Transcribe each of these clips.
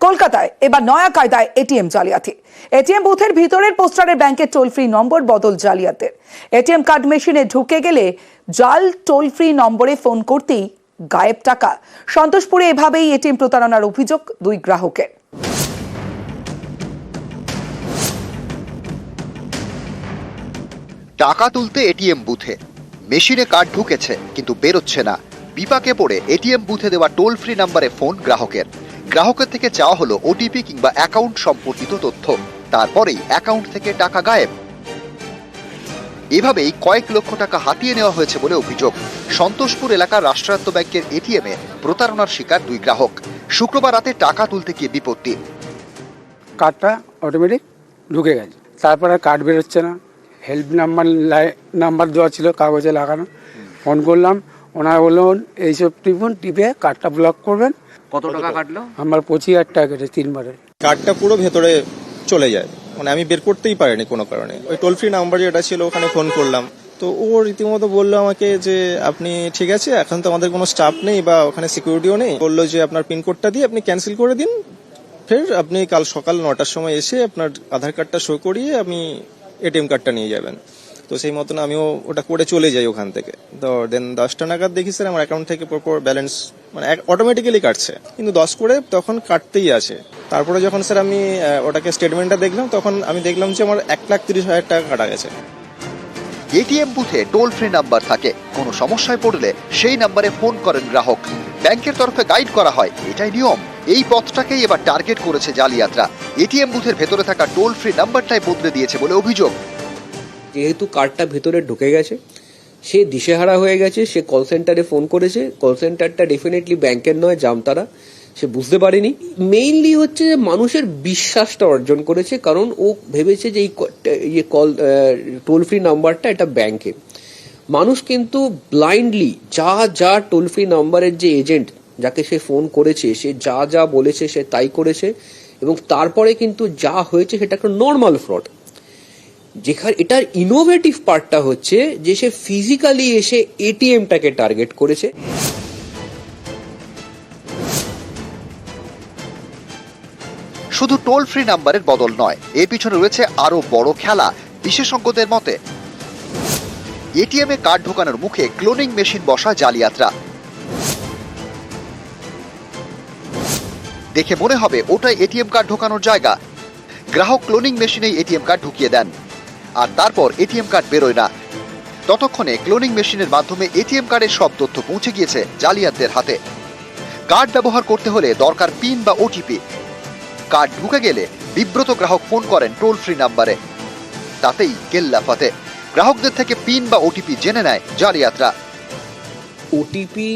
কলকাতায় এবার নয়া কায়দায় এটিএম জালিয়াতি। এটিএম বুথের ভিতরের পোস্টারে ব্যাংকের টোল ফ্রি নম্বর বদল জালিয়াতের। এটিএম কার্ড মেশিনে ঢুকে গেলে জাল টোল ফ্রি নম্বরে ফোন করতেই গায়েব টাকা। সন্তোষপুরে এভাবেই এটিএম প্রতারণার অভিযোগ দুই গ্রাহকের। টাকা তুলতে এটিএম বুথে মেশিনে কার্ড ঢুকেছে কিন্তু বেরোচ্ছে না। বিপাকে পড়ে এটিএম বুথে দেওয়া টোল ফ্রি নম্বরে ফোন গ্রাহকের থেকে চাওয়া হলো ওটিপি কিংবা অ্যাকাউন্ট সম্পর্কিত তথ্য, তারপরেই অ্যাকাউন্ট থেকে টাকা গায়েব। এভাবেই কয়েক লক্ষ টাকা হাতিয়ে নেওয়া হয়েছে বলে অভিযোগ। সন্তোষপুর এলাকার রাষ্ট্রায়ত্ত ব্যাংকের এটিএমে প্রতারণার শিকার দুই গ্রাহক। শুক্রবার রাতে টাকা তুলতে গিয়ে বিপত্তি। কার্ডটা অটোমেটিক ঢুকে গেছে, তারপর আর কার্ড বেরোচ্ছে না। হেল্প নাম্বার দেওয়া ছিল কাগজে লাগানো, ফোন করলাম, ওনারা বললেন এইসব টিপে কার্ডটা ব্লক করবেন। কত টাকা কাটলো? আমার 25,000 টাকা কেটে 3 বারে। কার্ডটা পুরো ভেতরে চলে যায়, মানে আমি বের করতেই পারিনি কোনো কারণে। ওই টোল ফ্রি নাম্বার যেটা ছিল ওখানে ফোন করলাম, তো ও রীতিমতো বললো আমাকে যে আপনি ঠিক আছে, এখন তো আমাদের কোনো স্টাফ নেই বা ওখানে সিকিউরিটিও নেই। বললো যে আপনার পিনকোডটা দিয়ে আপনি ক্যান্সেল করে দিন, ফের আপনি কাল সকাল 9টার সময় এসে আপনার আধার কার্ডটা শো করিয়ে আমি এটিএম কার্ডটা নিয়ে যাবেন। তো সেই মতন আমিও ওটা করে চলে যাই ওখান থেকে। তো দেন 10টা নাগাদ দেখি স্যার আমার অ্যাকাউন্ট থেকে পরপর ব্যালেন্স মানে অটোমেটিক্যালি কাটছে, কিন্তু 10 করে তখন কাটতেই আছে। তারপরে যখন স্যার আমি ওটাকে স্টেটমেন্টটা দেখলাম, তখন আমি দেখলাম যে আমার 1,30,000 টাকা কাটা গেছে। এটিএম বুথে টোল ফ্রি নাম্বার থাকে, কোনো সমস্যায় পড়লে সেই নাম্বারে ফোন করেন গ্রাহক। ব্যাংকের তরফে গাইড করা হয়, এটাই নিয়ম। এই পথটাকেই এবার টার্গেট করেছে জালিয়াতরা। এটিএম বুথের ভেতরে থাকা টোল ফ্রি নাম্বারটাই বদলে দিয়েছে বলে অভিযোগ। যেহেতু কার্ডটা ভেতরে ঢুকে গেছে, সে দিশেহারা হয়ে গেছে, সে কল সেন্টারে ফোন করেছে। কল সেন্টারটা ডেফিনেটলি ব্যাংকের নয়, জামতারা। সে বুঝতে পারেনি। মেইনলি হচ্ছে যে মানুষের বিশ্বাসটা অর্জন করেছে, কারণ ও ভেবেছে যে এই কল টোল ফ্রি নাম্বারটা এটা ব্যাংকে। মানুষ কিন্তু ব্লাইন্ডলি যা টোল ফ্রি নাম্বারের যে এজেন্ট যাকে সে ফোন করেছে, সে যা বলেছে সে তাই করেছে, এবং তারপরে কিন্তু যা হয়েছে সেটা একটা নর্মাল ফ্রড। যেখানে এটার ইনোভেটিভ পার্টটা হচ্ছে যে সে ফিজিক্যালি এসে এটিএমটাকে টার্গেট করেছে। শুধু টোল ফ্রি নাম্বারের বদল নয়, এর পিছনে রয়েছে আরো বড় খেলা। বিশেষজ্ঞদের মতে এটিএম এ কার্ড ঢোকানোর মুখে ক্লোনিং মেশিন বসা জালিয়াতরা। দেখে মনে হবে ওটাই এটিএম কার্ড ঢোকানোর জায়গা। গ্রাহক ক্লোনিং মেশিনেই এটিএম কার্ড ঢুকিয়ে দেন, আর তারপর এটিএম কার্ড বেরোয় না। ততক্ষণে ক্লোনিং মেশিনের মাধ্যমে এটিএম কার্ডের সব তথ্য পৌঁছে গিয়েছে জালিয়াতদের হাতে। কার্ড ব্যবহার করতে হলে দরকার পিন বা ওটিপি। কার্ড ঢুকে গেলে বিব্রত গ্রাহক ফোন করেন টোল ফ্রি নাম্বারে, তাতেই কেল্লাফাতে। গ্রাহকদের থেকে পিন বা ওটিপি জেনে নেয় জালিয়াতরা। ওটিপি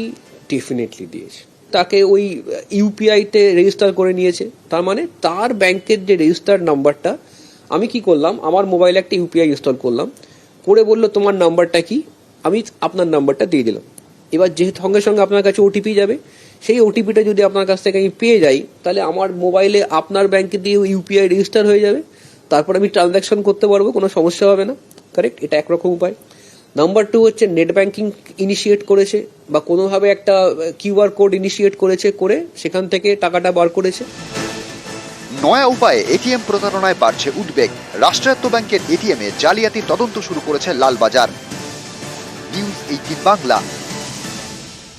ডেফিনেটলি দিয়েছে, তাকে ওই ইউপিআইতে রেজিস্টার করে নিয়েছে। তার মানে তার ব্যাংকের যে রেজিস্টার্ড নাম্বারটা, আমি কি করলাম, আমার মোবাইলে একটা ইউপিআই ইনস্টল করলাম, করে বললো তোমার নাম্বারটা কি, আমি আপনার নাম্বারটা দিয়ে দিলাম। এবার যেহেতু সঙ্গে সঙ্গে আপনার কাছে ওটিপি যাবে, সেই ওটিপিটা যদি আপনার কাছ থেকে আমি পেয়ে যাই, তাহলে আমার মোবাইলে আপনার ব্যাংকে দিয়ে ইউপিআই রেজিস্টার হয়ে যাবে। তারপর আমি ট্রানজ্যাকশন করতে পারবো, কোনো সমস্যা হবে না। কারেক্ট? এটা একরকম উপায়। নাম্বার 2 হচ্ছে নেট ব্যাংকিং ইনিশিয়েট করেছে বা কোনোভাবে একটা কিউআর কোড ইনিশিয়েট করেছে, করে সেখান থেকে টাকাটা বার করেছে। নয়া উপায়ে এটিএম প্রতারণায় বাড়ছে উদ্বেগ। রাষ্ট্রায়ত্ত ব্যাংকের এটিএমে জালিয়াতির তদন্ত শুরু করেছে লালবাজার। নিউজ 18 বাংলা।